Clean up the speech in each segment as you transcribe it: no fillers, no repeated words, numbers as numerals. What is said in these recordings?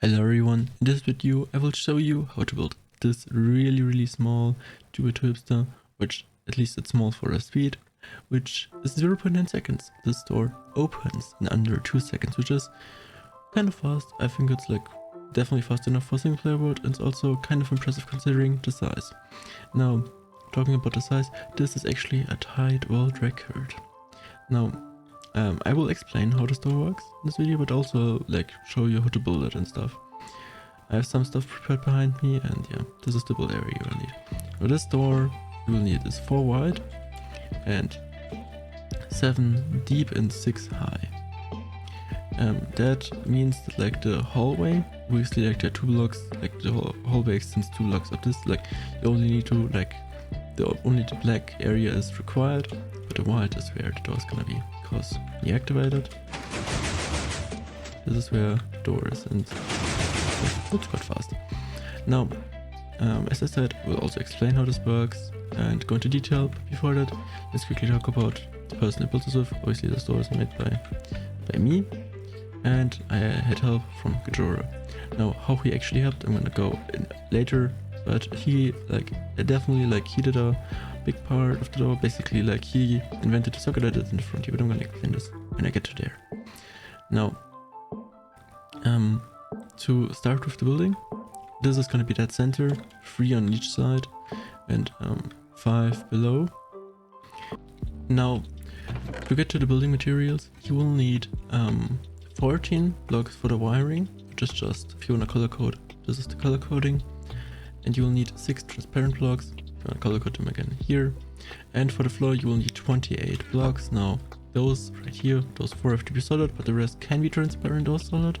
Hello everyone, in this video I will show you how to build this really small 2x2 Hipster, which at least it's small for a speed, which is 0.9 seconds. This door opens in under 2 seconds, which is kind of fast. I think it's like definitely fast enough for a single player world, and it's also kind of impressive considering the size. Now, talking about the size, this is actually a tied world record. Now, I will explain how the store works in this video, but also like show you how to build it and stuff. I have some stuff prepared behind me, and yeah, this is the build area you will need. For this door, you will need is 4 wide and 7 deep and 6 high. That means that like the hallway, obviously like there are 2 blocks, like the hallway extends 2 blocks of this, like you only need to like, only the black area is required, but the white is where the door is gonna be, because you activate it. This is where the door is, and it's quite fast. Now, as I said, we'll also explain how this works and go into detail, but before that, let's quickly talk about the person I built this with. Obviously the store is made by me, and I had help from Gajora. Now, how he actually helped, I'm gonna go in later, but he definitely he did a big part of the door. Basically, like he invented the socket that is in the front here, but I'm gonna explain this when I get to there. Now, to start with the building, this is gonna be that center, 3 on each side, and 5 below. Now, to get to the building materials, you will need 14 blocks for the wiring, which is just, if you wanna color code, this is the color coding. And you will need 6 transparent blocks, if you wanna color code them again here. And for the floor, you will need 28 blocks. Now, those right here, those 4 have to be solid, but the rest can be transparent or solid.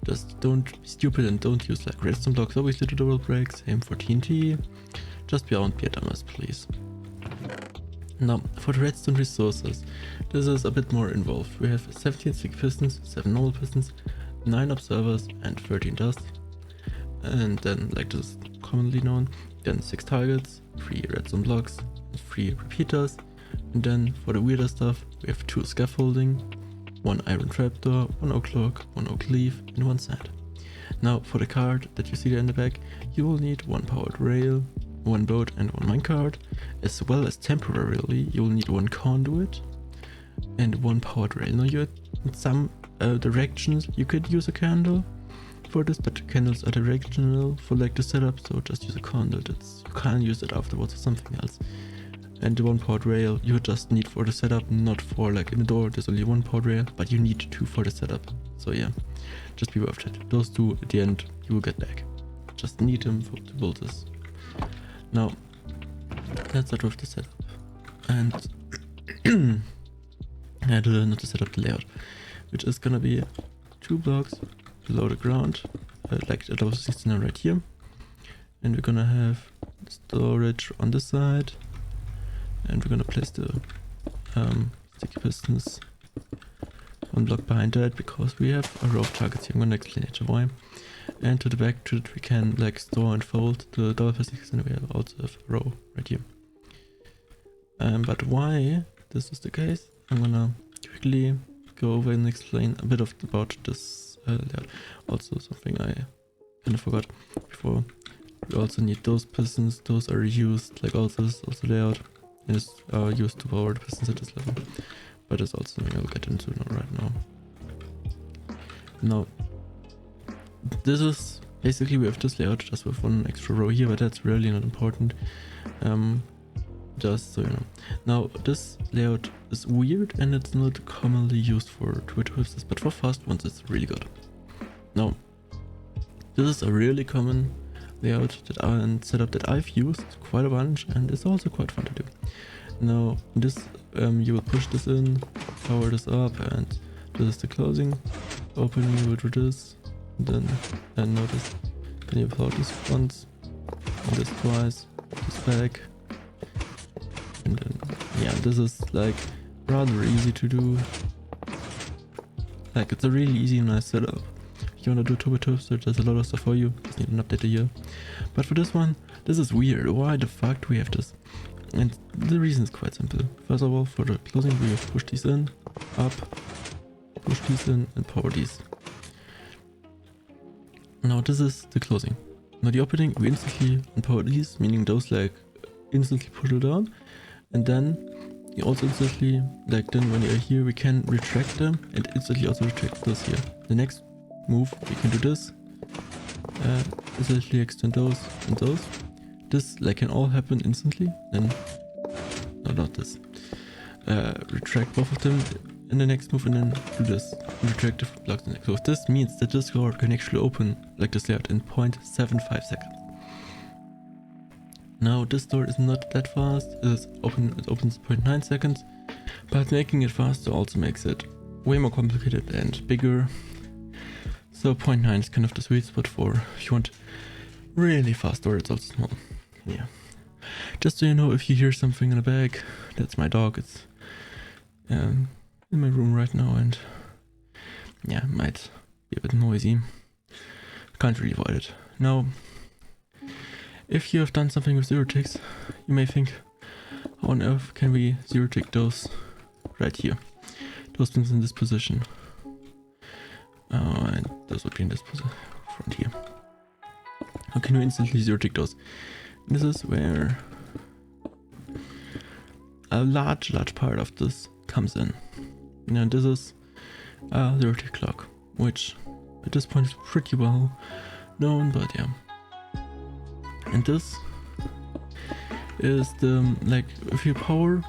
Just don't be stupid and don't use like redstone blocks, obviously the double break, same for TNT. Just don't be a dumbass, please. Now, for the redstone resources, this is a bit more involved. We have 17 sticky pistons, 7 normal pistons, 9 observers, and 13 dust. And then, like this is commonly known, then 6 targets, 3 redstone blocks, 3 repeaters, and then for the weirder stuff, we have 2 scaffolding, 1 iron trapdoor, 1 oak log, 1 oak leaf, and 1 sand. Now, for the cart that you see there in the back, you will need 1 powered rail, 1 boat, and 1 minecart, as well as temporarily, you will need 1 conduit and 1 powered rail. Now, in some directions, you could use a candle for this, but candles are directional for like the setup, so just use a conduit. You can't use it afterwards or something else. And the 1 powered rail you just need for the setup, not for like in the door. There's only 1 powered rail, but you need 2 for the setup. So yeah, just be worth it. Those 2 at the end you will get back. Just need them to build this. Now let's start with the setup, and not the setup, the layout, which is gonna be 2 blocks below the ground, like a double 16 right here, and we're gonna have storage on this side, and we're gonna place the sticky pistons 1 block behind that, because we have a row of targets here. I'm gonna explain later why. And to the back, to that we can like store and fold the double pistons, and we also have a row right here. But why this is the case, I'm gonna quickly go over and explain a bit about this layout. Also, something I kind of forgot before, we also need those pistons. Those are used, like all this also layout is used to power the pistons at this level, but it's also something I'll get into right now. Now, this is basically, we have this layout just with 1 extra row here, but that's really not important. Just so you know. Now, this layout is weird and it's not commonly used for 2x2 Hipsters, but for fast ones it's really good. Now, this is a really common layout and setup that I've used quite a bunch, and it's also quite fun to do. Now, this you will push this in, power this up, and this is the closing. Opening, you will do this, and notice, then you pull out this once, and this twice, this back. And then, yeah, this is like rather easy to do. Like, it's a really easy and nice setup. If you wanna do 2x2 Hipster, there's a lot of stuff for you. Just need an update here. But for this one, this is weird. Why the fuck do we have this? And the reason is quite simple. First of all, for the closing, we have to push these in, up, push these in, and power these. Now this is the closing. Now the opening, we instantly unpower these, meaning those like instantly push it down, and then you also instantly, like then when you're here, we can retract them and instantly also retract this here. The next move, we can do this, instantly extend those and those. This like can all happen instantly, then, no, not this. Retract both of them in the next move and then do this, retract the blocks the next. So this means that this door can actually open like this layout in 0.75 seconds. Now this door is not that fast, it opens 0.9 seconds, but making it faster also makes it way more complicated and bigger. So 0.9 is kind of the sweet spot for if you want really fast door. It's also small. Yeah. Just so you know, if you hear something in the back, that's my dog. It's in my room right now and yeah, might be a bit noisy. Can't really avoid it. Now, if you have done something with zero ticks, you may think, how on earth can we zero tick those right here? Those things in this position. And those would be in this position, front here. How can we instantly zero tick those? This is where a large part of this comes in. Now this is a zero tick clock, which at this point is pretty well known, but yeah. And this is the, like, if you power,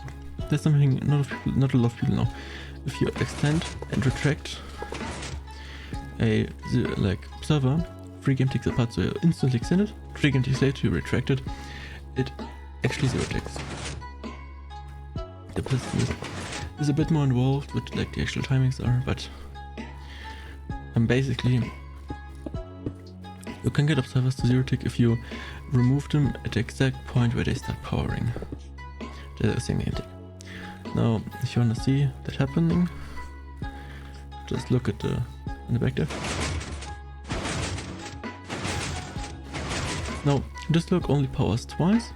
that's something not a lot of people know. If you extend and retract a like server, 3 game ticks apart, so you instantly extend it, 3 game ticks later you retract it, it actually zero ticks. The piston is a bit more involved with like the actual timings are, but basically you can get observers to zero tick if you remove them at the exact point where they start powering the same game tick. Now, if you want to see that happening, just look at in the back there. Now, this look only powers twice,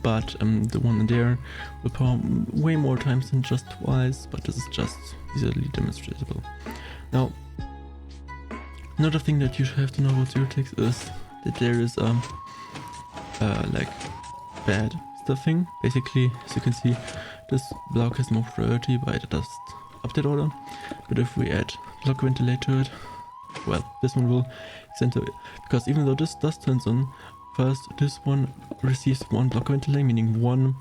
but the one in there will power way more times than just twice, but this is just easily demonstrable. Now, another thing that you should have to know about zero ticks is that there is like bad stuffing. Basically, as you can see, this block has more priority by the dust update order, but if we add block ventilate to it, well, this one will extend to it, because even though this dust turns on first, this one receives one block ventilate, meaning one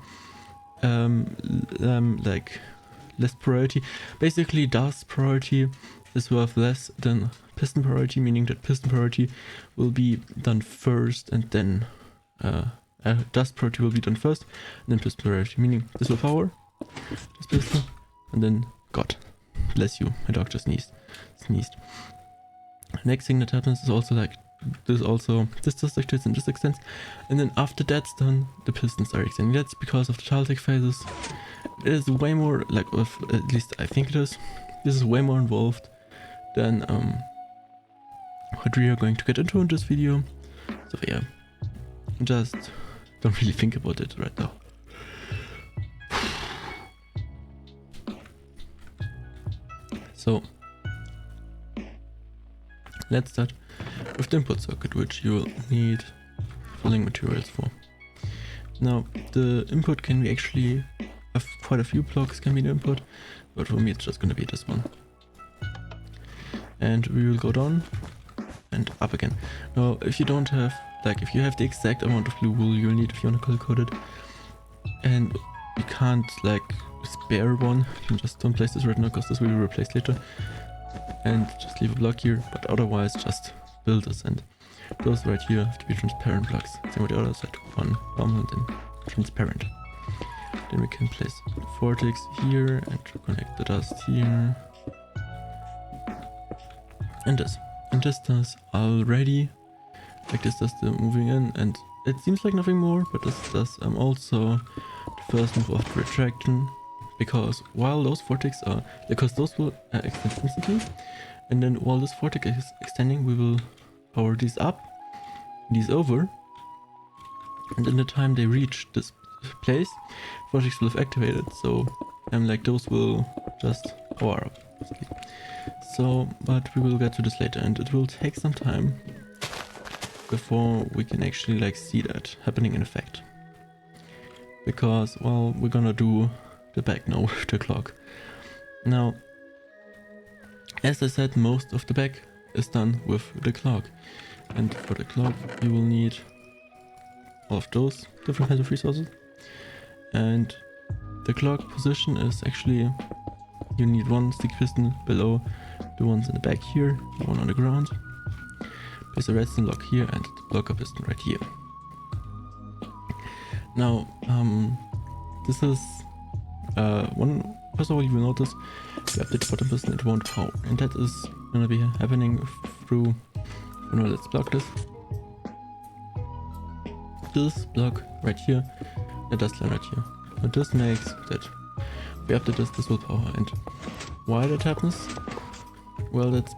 like less priority. Basically, dust priority is worth less than piston priority, meaning that piston priority will be done first and then dust priority will be done first and then piston priority, meaning this will power this piston and then God bless you, my dog just sneezed. Next thing that happens is also like this dust extends and this extends, and then after that's done the pistons are extending. That's because of the child tick phases. It is way more like, at least I think it is, this is way more involved than what we are going to get into in this video. So yeah, just don't really think about it right now. So let's start with the input circuit, which you will need filling materials for. Now the input can be actually quite a few blocks can be the input, but for me it's just gonna be this one. And we will go down and up again. Now if you don't have, like if you have the exact amount of blue wool you'll need if you want to color code it, and you can't like spare one, you just don't place this right now because this will be replaced later, and just leave a block here, but otherwise just build this, and those right here have to be transparent blocks. Same with the other side, one normal and then transparent. Then we can place the vortex here and connect the dust here. And this does already, like this does the moving in, and it seems like nothing more, but this does also the first move of the retraction, because while those vortex are, because those will extend instantly, and then while this vortex is extending we will power these up, these over, and in the time they reach this place, vortex will have activated, so like those will just power up basically. So, but we will get to this later, and it will take some time before we can actually like see that happening in effect. Because, well, we're gonna do the back now with the clock. Now, as I said, most of the back is done with the clock. And for the clock, you will need all of those different kinds of resources. And the clock position is actually, you need one stick piston below the ones in the back here, one on the ground. There's a redstone block here and the blocker piston right here. Now, this is first of all, you will notice you update the bottom piston, it won't power, and that is gonna be happening through, let's block this block right here, the dust line right here. And this makes that if we update this will power. And why that happens? Well, that's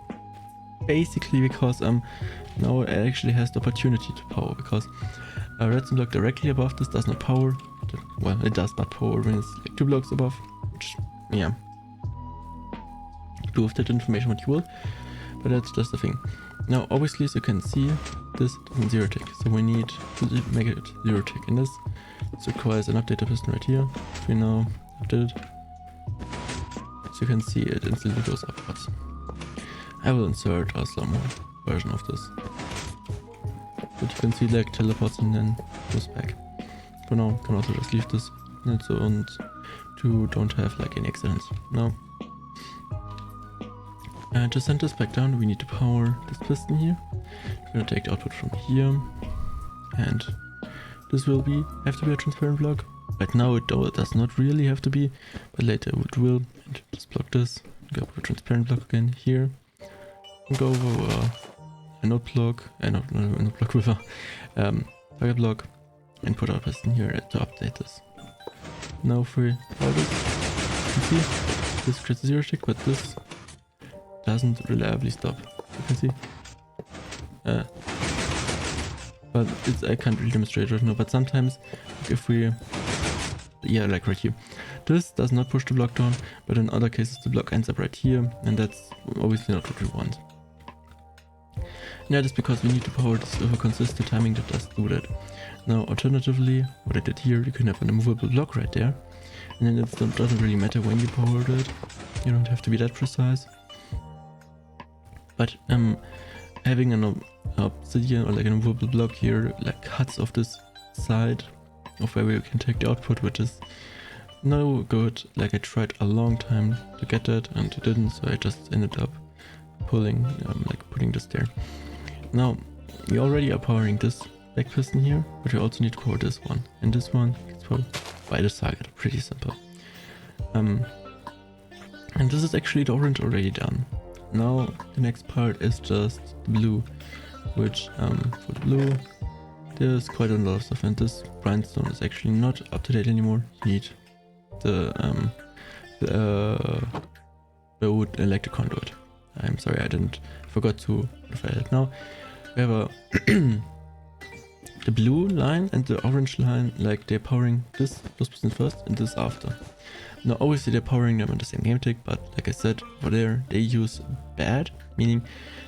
basically because now it actually has the opportunity to power, because a redstone block directly above this does not power. Well, it does not power when it's like 2 blocks above, which, yeah, do with that information what you will, but that's just the thing. Now, obviously, as you can see, this doesn't zero tick, so we need to make it zero tick, and this requires an updated piston right here. If we now update it, as you can see, it instantly goes upwards. I will insert a slow-mo version of this, but you can see like teleports and then goes back. For now, you can also just leave this and so on to don't have like any accidents. Now, to send this back down, we need to power this piston here. We're gonna take the output from here, and this will have to be a transparent block. Right now it does not really have to be, but later it will. And just block this, go for a transparent block again here, and go over a node block, not block with a target block, and put our piston here to update this. Now if we power this, you can see this creates a zero tick, but this doesn't reliably stop. You can see. But I can't really demonstrate right now, but sometimes if we, like right here, this does not push the block down, but in other cases the block ends up right here, and that's obviously not what we want. And that is because we need to power this with a consistent timing that does do that. Now alternatively, what I did here, you can have an immovable block right there, and then it doesn't really matter when you powered it, you don't have to be that precise. But having an obsidian or like an immovable block here like cuts off this side of where we can take the output, which is no good. Like I tried a long time to get that and it didn't, so I just ended up putting this there. Now we already are powering this back piston here, but we also need to power this one, and this one gets powered by the target. Pretty simple. And this is actually the orange already done. Now the next part is just the blue, which for the blue there's quite a lot of stuff, and this grindstone is actually not up to date anymore. You need the wood electric conduit. I'm sorry, I forgot to modify that. Now we have the blue line and the orange line, like they're powering those pistons first and this after. Now obviously they're powering them in the same game tick, but like I said, over there they use bad, meaning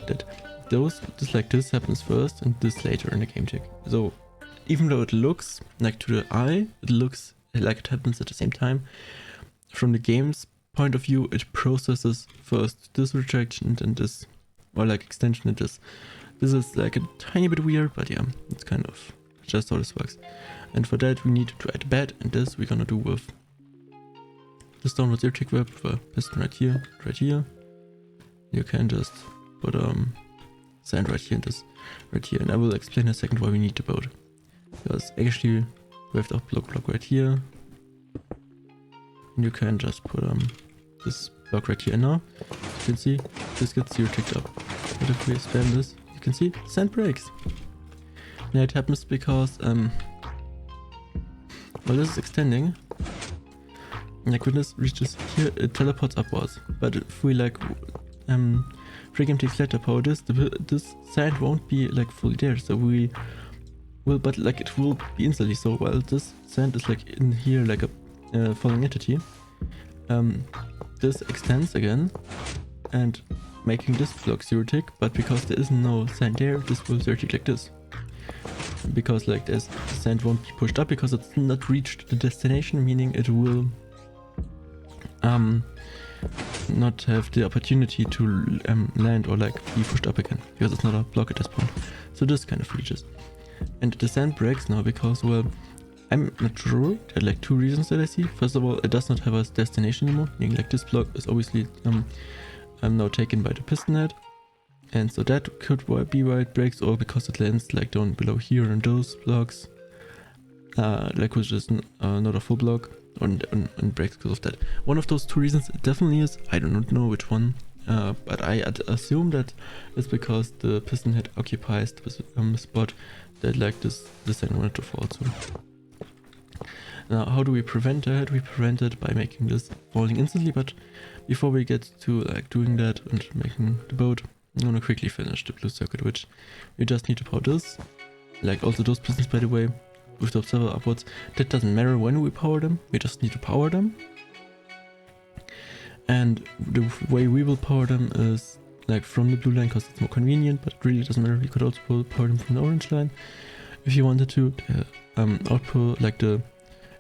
that this happens first and this later in the game tick. So even though it looks like to the eye, it looks like it happens at the same time, from the game's point of view it processes first this rejection and then this, or like extension and this. This is like a tiny bit weird, but yeah, it's kind of just how this works. And for that we need to add bed, and this we're gonna do with this downward zero tick web for piston right here. You can just put sand right here and this right here, and I will explain in a second why we need the boat. Because actually we have the block right here, and you can just put this block right here. And now you can see this gets zero ticked up. But if we spam this, you can see sand breaks. Now it happens because well, this is extending. Like when this reaches here, it teleports upwards. But if we like free game takes later power this sand won't be like fully there. So we will, but like it will be instantly. So while this sand is like in here like a falling entity, this extends again and making this block zero tick. But because there is no sand there, this will zero tick like this. because like the sand won't be pushed up because it's not reached the destination, meaning it will not have the opportunity to land or like be pushed up again because it's not a block at this point. So this kind of reaches. And the sand breaks now because, well, I'm not sure. There are like two reasons that I see. First of all, it does not have a destination anymore, meaning like this block is obviously now taken by the piston head. And so that could be why it breaks, or because it lands like down below here on those blocks, like which is not a full block, and breaks because of that. One of those two reasons it definitely is. I do not know which one, but I assume that it's because the piston head occupies the spot that like this sand wanted to fall to. Now, how do we prevent that? We prevent it by making this falling instantly, but before we get to like doing that and making the boat, I'm gonna quickly finish the blue circuit, which we just need to power this. Like also those pistons, by the way, with the observer upwards. That doesn't matter when we power them, we just need to power them. And the way we will power them is like from the blue line because it's more convenient, but it really doesn't matter. You could also power them from the orange line if you wanted to. Output like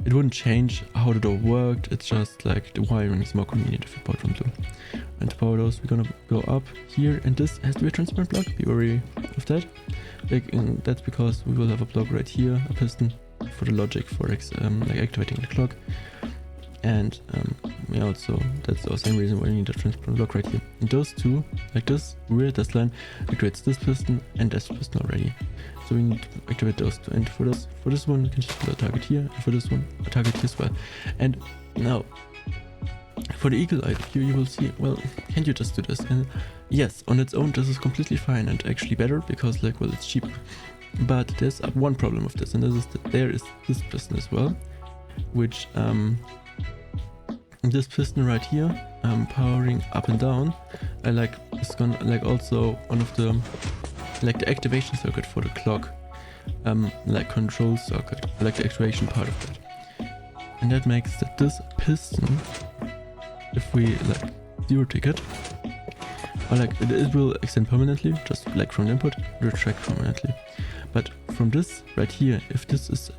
it wouldn't change how the door worked, it's just like the wiring is more convenient if you power from blue. And to power those, we're gonna go up here, and this has to be a transparent block, be wary of that. Like, and that's because we will have a block right here, a piston, for the logic for like activating the clock. And yeah, also that's the same reason why you need a transparent block right here. And those two, like this line, activates this piston and this piston already. So we need to activate those two. And for this one, you can just put a target here, and for this one, a target here as well. And now, for the eagle eye, here you will see, well, can't you just do this? And yes, on its own, this is completely fine and actually better because, like, well, it's cheap. But there's one problem with this, and this is that there is this piston as well, which this piston right here, powering up and down, it's gonna like also one of the like the activation circuit for the clock, like control circuit, like the activation part of that. And that makes that this piston, if we like zero tick it, or like it will extend permanently, just like from the input, retract permanently. But from this right here, if this is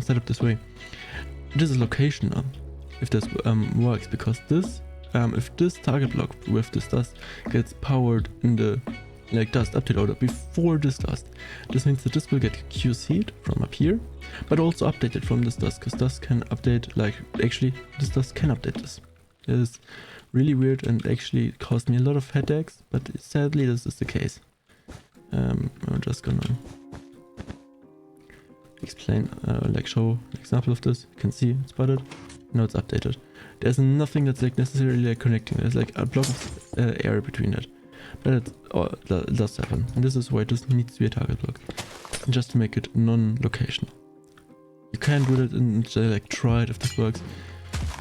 set up this way, this is locational. If this works, because this, if this target block with this dust gets powered in the like dust update order before this dust, this means that this will get QC'd from up here, but also updated from this dust, because dust can update, like actually this dust can update this. It is really weird and actually caused me a lot of headaches, but sadly this is the case. I'm just gonna explain, like show an example of this. You can see it's spotted. Now it's updated. There's nothing that's like necessarily like connecting. There's like a block of air between that. But it does happen. And this is why this needs to be a target block. Just to make it non-locational. You can do that and like try it if this works.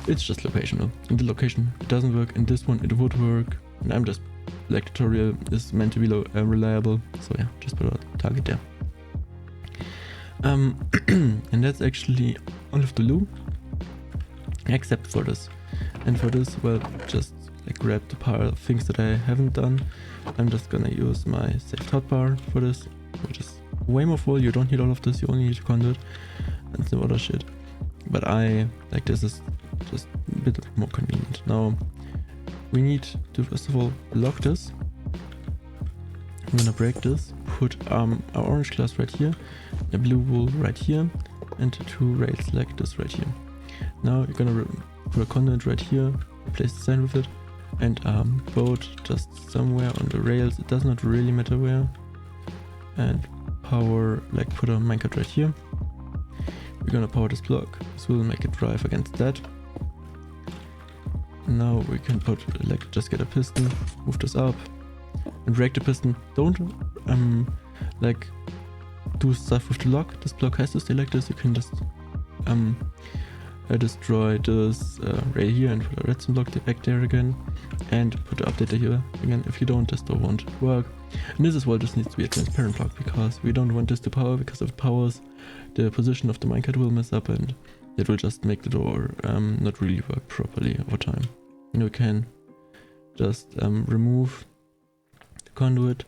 It's just locational. In the location it doesn't work. In this one it would work. And I'm just like tutorial is meant to be reliable. So yeah, just put a target there. And that's actually all of the loop. Except for this. And for this, well, just like grab the pile of things that I haven't done. I'm just gonna use my saved hotbar for this, which is way more full. You don't need all of this, you only need a conduit and some other shit. But I like this is just a bit more convenient. Now we need to first of all lock this. I'm gonna break this, put our orange glass right here, a blue wool right here, and two rails like this right here. Now you're gonna put a conduit right here, replace the sand with it, and boat just somewhere on the rails, it does not really matter where, and power, like put a minecart right here. We're gonna power this block, this will make it drive against that. Now we can put, like, just get a piston, move this up, and break the piston. Don't like do stuff with the lock, this block has to stay like this. You can just destroy this rail here and put a redstone block back there again, and put the updater here again. If you don't, this door won't work. And this is why this needs to be a transparent block, because we don't want this to power, because if it powers, the position of the minecart will mess up and it will just make the door not really work properly over time. And we can just remove the conduit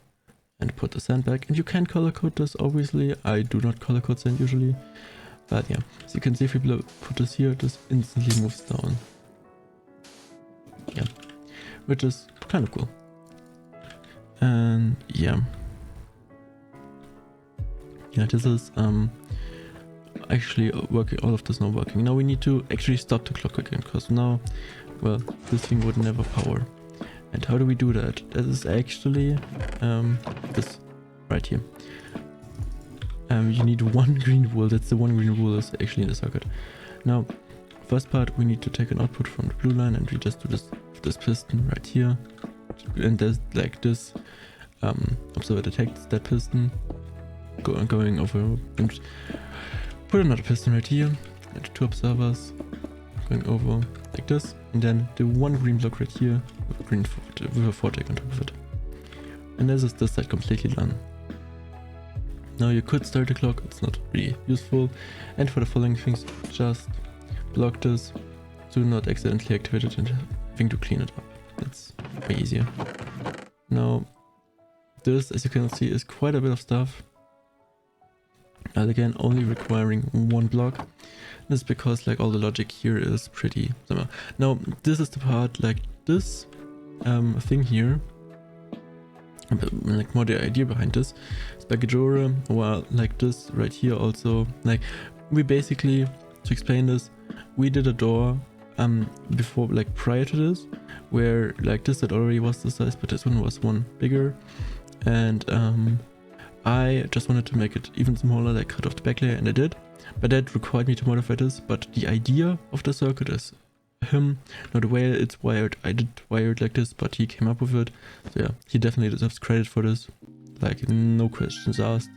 and put the sand back. And you can color code this, obviously. I do not color code sand usually. But yeah, as you can see, if we put this here, this instantly moves down. Yeah, which is kind of cool. And yeah, this is actually working. All of this now working. Now we need to actually stop the clock again, because now, well, this thing would never power. And how do we do that? That is actually this right here. You need one green wool. That's the one green wool is actually in the circuit. Now, first part, we need to take an output from the blue line, and we just do this piston right here. And there's like this observer detects that piston going over, and put another piston right here, and 2 observers going over like this, and then the one green block right here with a vortex on top of it. And this is this side completely done. Now you could start the clock, it's not really useful. And for the following things, just block this, do not accidentally activate it, and think to clean it up. That's way easier. Now, this, as you can see, is quite a bit of stuff. And again, only requiring one block. This is because like all the logic here is pretty similar. Now, this is the part, like this thing here, like more the idea behind this, Spaghetti, or like this right here also, like we basically, to explain this, we did a door before, like prior to this, where like this that already was the size, but this one was one bigger, and I just wanted to make it even smaller, like cut off the back layer, and I did, but that required me to modify this. But the idea of the circuit is him, not the way it's wired. I did wire it like this, but he came up with it, so yeah, he definitely deserves credit for this, like no questions asked.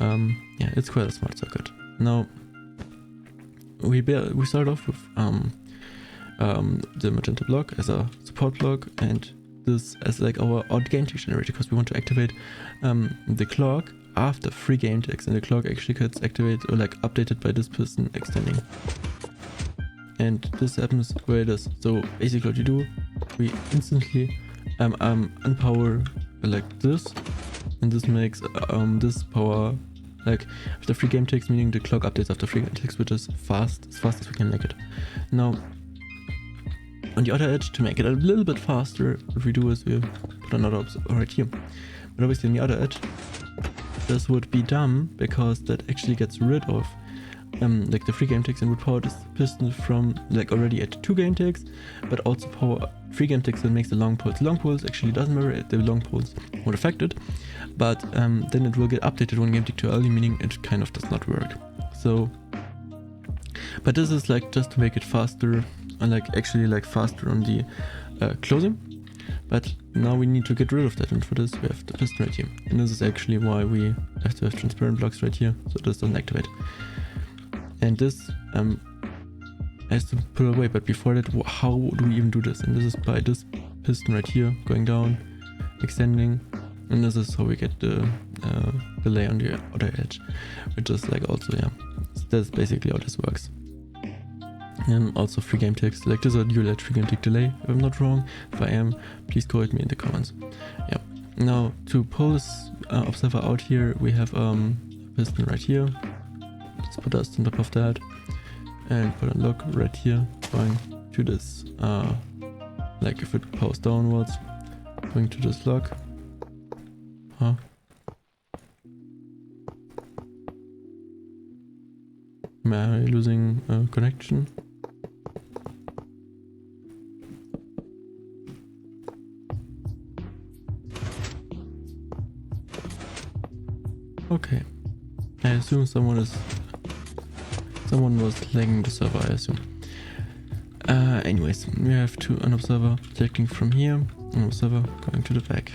Yeah, it's quite a smart circuit. Now we start off with the magenta block as a support block, and this as like our odd game tick generator, because we want to activate the clock after 3 game ticks, and the clock actually gets activated or like updated by this piston extending. And this happens where it is. So basically what you do, we instantly unpower like this, and this makes this power like after 3 game ticks, meaning the clock updates after 3 game ticks, which is as fast as we can make it. Now on the other edge, to make it a little bit faster, what we do is we put another right here. But obviously on the other edge, this would be dumb, because that actually gets rid of like the 3 game ticks, and would power this piston from like already at 2 game ticks, but also power 3 game ticks and makes the long pulse. Long pulse actually doesn't matter, the long pulse won't affect it, but then it will get updated 1 game tick too early, meaning it kind of does not work. So, but this is like just to make it faster, and like actually like faster on the closing. But now we need to get rid of that, and for this we have the piston right here, and this is actually why we have to have transparent blocks right here, so this doesn't activate. And this has to pull away, but before that, how do we even do this? And this is by this piston right here going down, extending, and this is how we get the delay on the other edge, which is like also, yeah, that's basically how this works. And also 3 game ticks, like this is a dual edge 3 game tick delay, if I'm not wrong. If I am, please correct me in the comments. Yeah. Now to pull this observer out here, we have a piston right here. Let's put us on top of that, and put a lock right here going to this, like if it powers downwards, going to this lock. Huh? Am I losing a connection? Okay. I assume someone was lagging the server, I assume. Anyways, we have an observer detecting from here, an observer going to the back.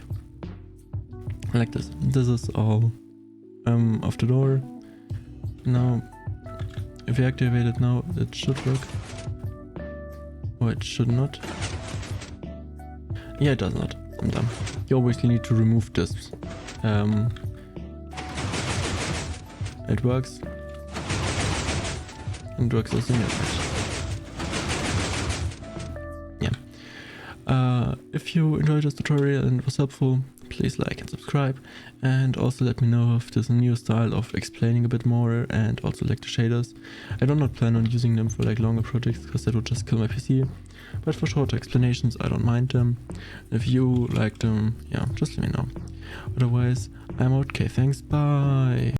Like this. This is all of the door. Now, if we activate it now, it should work. Or it should not. Yeah, it does not. I'm dumb. You obviously need to remove this. It works. And it works as a message. Yeah. If you enjoyed this tutorial and it was helpful, please like and subscribe, and also let me know if there's a new style of explaining a bit more, and also like the shaders. I do not plan on using them for like longer projects because that would just kill my PC, but for shorter explanations I don't mind them. If you like them, yeah, just let me know. Otherwise, I'm out. Okay, thanks, bye.